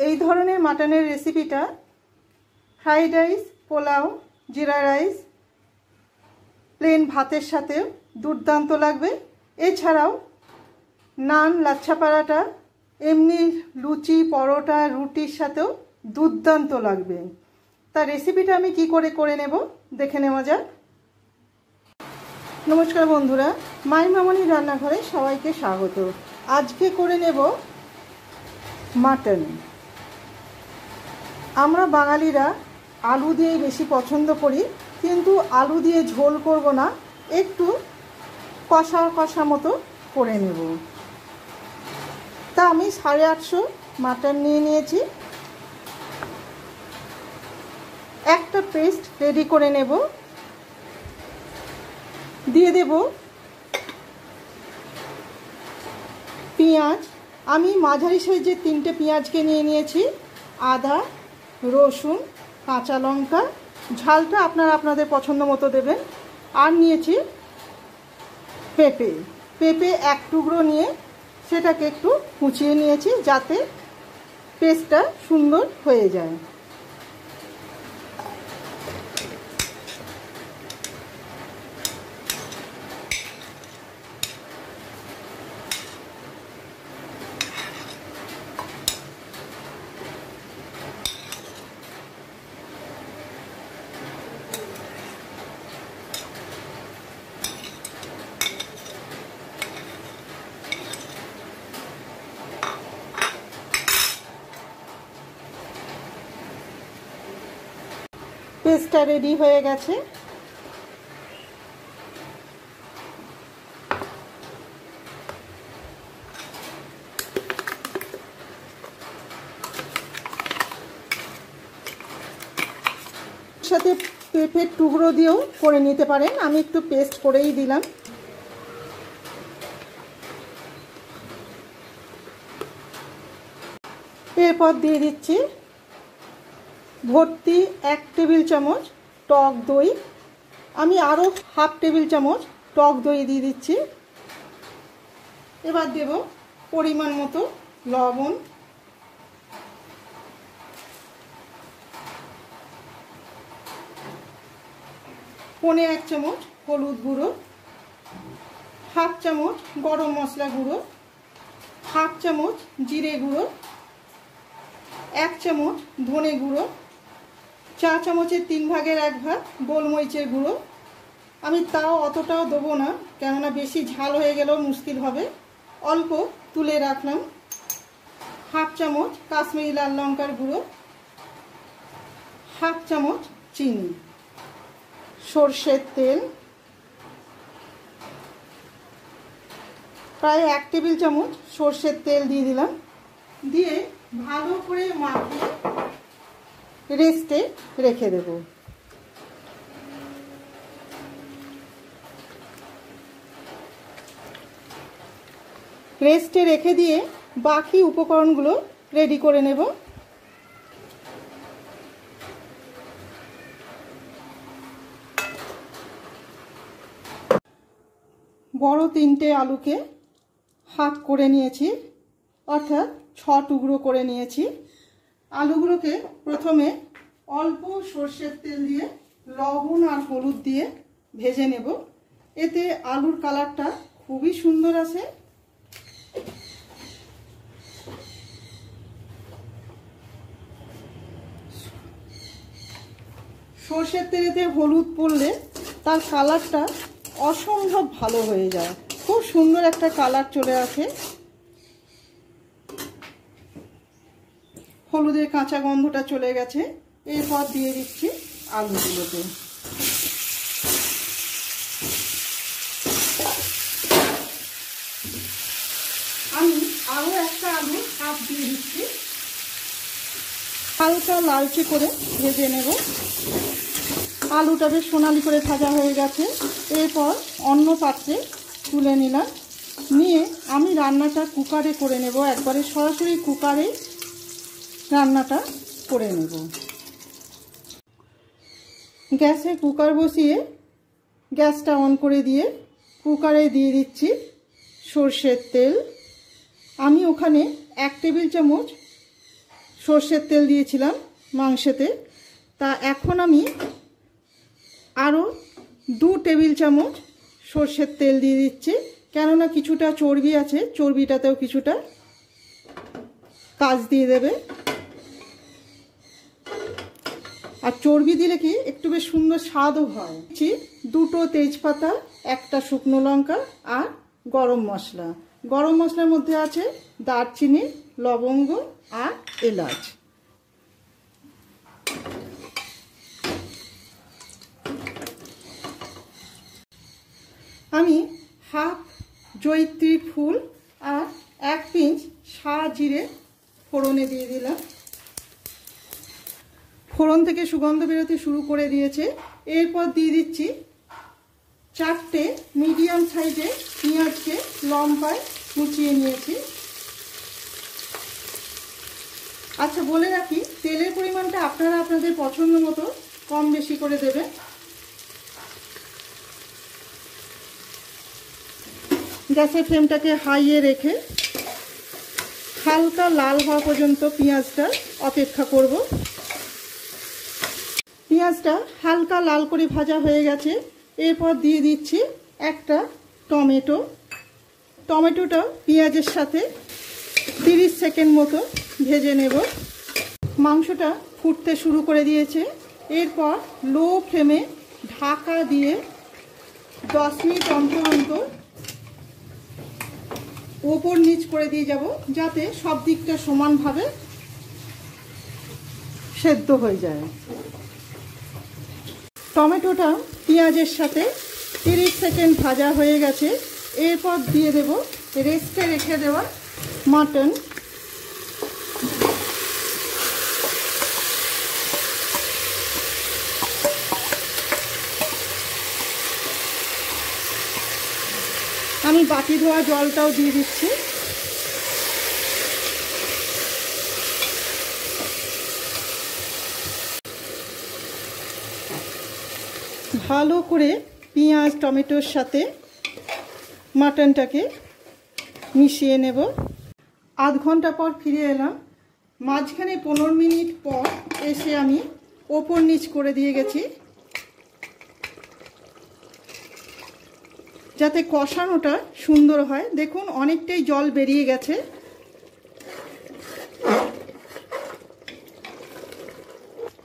এই ধরনের মাটনের রেসিপিটা ফ্রাইড রাইস, পোলাও, জিরা রাইস, প্লেন ভাতের সাথে দুর্দান্ত লাগবে। এছাড়াও নান, লাচ্ছা পরাঠা, এমনি লুচি, পরোটা, রুটির সাথেও দুর্দান্ত লাগবে। তার রেসিপিটা আমি কি করে নেব দেখে নেওয়া যাক। নমস্কার বন্ধুরা, মাই মামনির রান্নাঘরে সবাইকে স্বাগত। আজকে করে নেব মাটন। আমরা বাঙালিরা আলু দিয়ে বেশি পছন্দ করি, কিন্তু আলু দিয়ে ঝোল করব না, একটু কষা কষা মতো করে নেব। তা আমি 850 মাটন নিয়ে নিয়েছি। একটা পেস্ট রেডি করে নেব। দিয়ে দেব পেঁয়াজ। আমি মাঝারি সাইজের 3টে পেঁয়াজকে নিয়ে নিয়েছি। আদা, রসুন, কাঁচা লঙ্কা, ঝালটা আপনারা আপনাদের পছন্দ মতো দেবেন। আর নিয়েছি পেঁপে 1 টুকরো নিয়ে সেটাকে একটু কুচিয়ে নিয়েছি, যাতে পেস্টটা সুন্দর হয়ে যায়। পেস্টটা রেডি হয়ে গেছে। সাথে পেঁপের টুকরো দিয়েও করে নিতে পারেন, আমি একটু পেস্ট করেই দিলাম। এরপর দিয়ে দিচ্ছি ভর্তি 1 টেবিল চামচ টক দই। আমি আরও হাফ টেবিল চামচ টক দই দিয়ে দিচ্ছি। এবার দেব পরিমাণ মতো লবণ, পৌনে 1 চামচ হলুদ গুঁড়ো, হাফ চামচ গরম মশলা গুঁড়ো, হাফ চামচ জিরে গুঁড়ো, 1 চামচ ধনে গুঁড়ো, 4 চামচের 3 ভাগের 1 ভাগ গোলমরিচের গুঁড়ো। আমি তাও অতটাও দেবো না, কেননা বেশি ঝাল হয়ে গেলেও মুশকিল হবে, অল্প তুলে রাখলাম। হাফ চামচ কাশ্মীরি লাল লঙ্কার গুঁড়ো, হাফ চামচ চিনি, সর্ষের তেল প্রায় 1 টেবিল চামচ সর্ষের তেল দিয়ে দিলাম। দিয়ে ভালো করে মাখিয়ে রেস্টে রেখে দেব। রেস্টে রেখে দিয়ে বাকি উপকরণগুলো রেডি করে নেব। বড় 3টে আলুকে হাফ করে নিয়েছি, অর্থাৎ 6 টুকরো করে নিয়েছি। আলুগুলোকে প্রথমে অল্প সর্ষের তেল দিয়ে লবণ আর হলুদ দিয়ে ভেজে নেব। এতে আলুর কালারটা খুবই সুন্দর আসে। সর্ষের তেলেতে হলুদ পড়লে তার কালারটা অসম্ভব ভালো হয়ে যায়, খুব সুন্দর একটা কালার চলে আসে। হলুদের কাঁচা গন্ধটা চলে গেছে। এরপর দিয়ে দিচ্ছি আলুগুলোকে। আমি আরও একটা আলু হাফ দিয়ে দিচ্ছি। হালকা লালচে করে ভেজে নেব। আলুটা বেশ সোনালি করে ভাজা হয়ে গেছে। এরপর অন্য পাত্রে তুলে নিলাম। নিয়ে আমি রান্নাটা কুকারে করে নেব, একবারে সরাসরি কুকারে রান্নাটা করে নেব। গ্যাসে কুকার বসিয়ে গ্যাসটা অন করে দিয়ে কুকারে দিয়ে দিচ্ছি সর্ষের তেল। আমি ওখানে 1 টেবিল চামচ সর্ষের তেল দিয়েছিলাম মাংসেতে। তা এখন আমি আরও 2 টেবিল চামচ সর্ষের তেল দিয়ে দিচ্ছি, কেননা কিছুটা চর্বি আছে, চর্বিটাতেও কিছুটা কাজ দিয়ে দেবে। আর চর্বি দিলে কি একটু বেশ সুন্দর স্বাদও হয়। 2টো তেজপাতা, 1টা শুকনো লঙ্কা আর গরম মশলা। গরম মশলার মধ্যে আছে দারচিনি, লবঙ্গ আর এলাচ। আমি হাফ জয়িত্রী ফুল আর 1 পিঞ্চ সাদা জিরে ফোড়নে দিয়ে দিলাম। ফোড়ন থেকে সুগন্ধ বেরোতে শুরু করে দিয়েছে। এরপর দিয়ে দিচ্ছি 4টে মিডিয়াম সাইজের পেঁয়াজকে লম্বায় কুচিয়ে নিয়েছি। আচ্ছা, বলে রাখি, তেলের পরিমাণটা আপনারা আপনাদের পছন্দ মতো কম বেশি করে দেবেন। গ্যাসের ফ্লেমটাকে হাইয়ে রেখে হালকা লাল হওয়া পর্যন্ত পেঁয়াজটা অপেক্ষা করব। পেঁয়াজটা হালকা লাল করে ভাজা হয়ে গেছে। এরপর দিয়ে দিচ্ছি একটা টমেটো। টমেটোটা পেঁয়াজের সাথে 30 সেকেন্ড মতো ভেজে নেব। মাংসটা ফুটতে শুরু করে দিয়েছে। এরপর লো ফ্লেমে ঢাকা দিয়ে 10 মিনিট অন্তর অন্তর ওপর নিচ করে দিয়ে যাব, যাতে সব দিকটা সমানভাবে সেদ্ধ হয়ে যায়। টমেটোটা পেঁয়াজের সাথে 30 সেকেন্ড ভাজা হয়ে গেছে। এরপর দিয়ে দেব রেস্টে রেখে দেওয়া মাটন। আমি বাটি ধোয়া জলটাও দিয়ে দিচ্ছি। ভালো করে পেঁয়াজ টমেটোর সাথে মাটনটাকে মিশিয়ে নেব। আধ ঘন্টা পর ফিরে এলাম। মাঝখানে 15 মিনিট পর এসে আমি ওপর নিচ করে দিয়ে গেছি, যাতে কষানোটা সুন্দর হয়। দেখুন, অনেকটাই জল বেরিয়ে গেছে।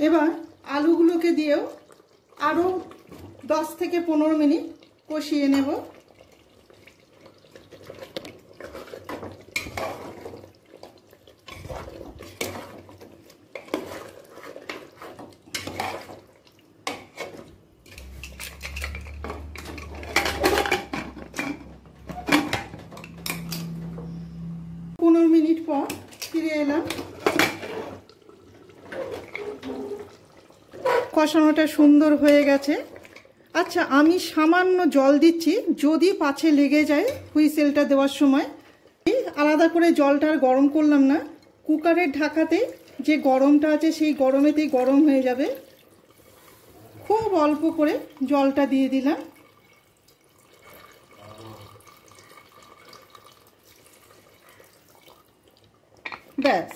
এবার আলুগুলোকে দিয়েও আরও 10 থেকে 15 মিনিট কষিয়ে নেব। মিনিট পর ফিরে এলাম। কষানোটা সুন্দর হয়ে গেছে। আচ্ছা, আমি সামান্য জল দিচ্ছি, যদি পাছে লেগে যায় হুইসেলটা দেওয়ার সময়। আলাদা করে জলটা আর গরম করলাম না, কুকারের ঢাকাতে যে গরমটা আছে সেই গরমেতেই গরম হয়ে যাবে। খুব অল্প করে জলটা দিয়ে দিলাম। ব্যাস,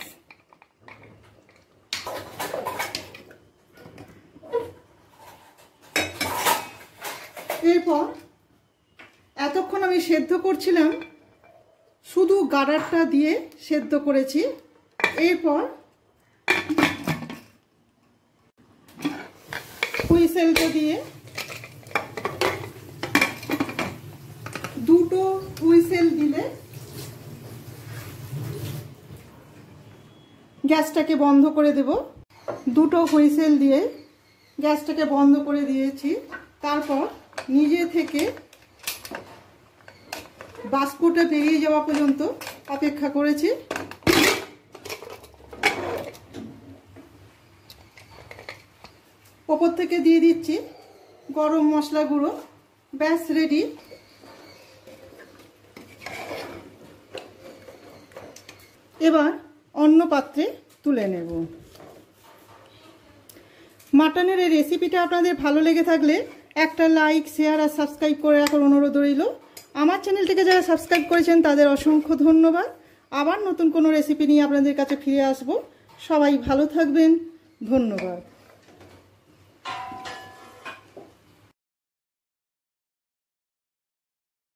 এরপর এতক্ষণ আমি সেদ্ধ করছিলাম, শুধু গাডারটা দিয়ে সেদ্ধ করেছি। এরপর হুইসেলটা দিয়ে 2টো হুইসেল দিলে গ্যাসটাকে বন্ধ করে দেব। 2টো হুইসেল দিয়ে গ্যাসটাকে বন্ধ করে দিয়েছি। তারপর নিজে থেকে বাষ্পটা বেরিয়ে যাওয়া পর্যন্ত অপেক্ষা করেছি। ওপর থেকে দিয়ে দিচ্ছি গরম মশলা গুঁড়ো। ব্যাস, রেডি। এবার অন্য পাত্রে তুলে নেব। মাটনের এই রেসিপিটা আপনাদের ভালো লেগে থাকলে একটা লাইক, শেয়ার আর সাবস্ক্রাইব করে রাখার অনুরোধ রইল। আমার চ্যানেলটিকে যারা সাবস্ক্রাইব করেছেন তাদের অসংখ্য ধন্যবাদ। আবার নতুন কোনো রেসিপি নিয়ে আপনাদের কাছে ফিরে আসব। সবাই ভালো থাকবেন। ধন্যবাদ।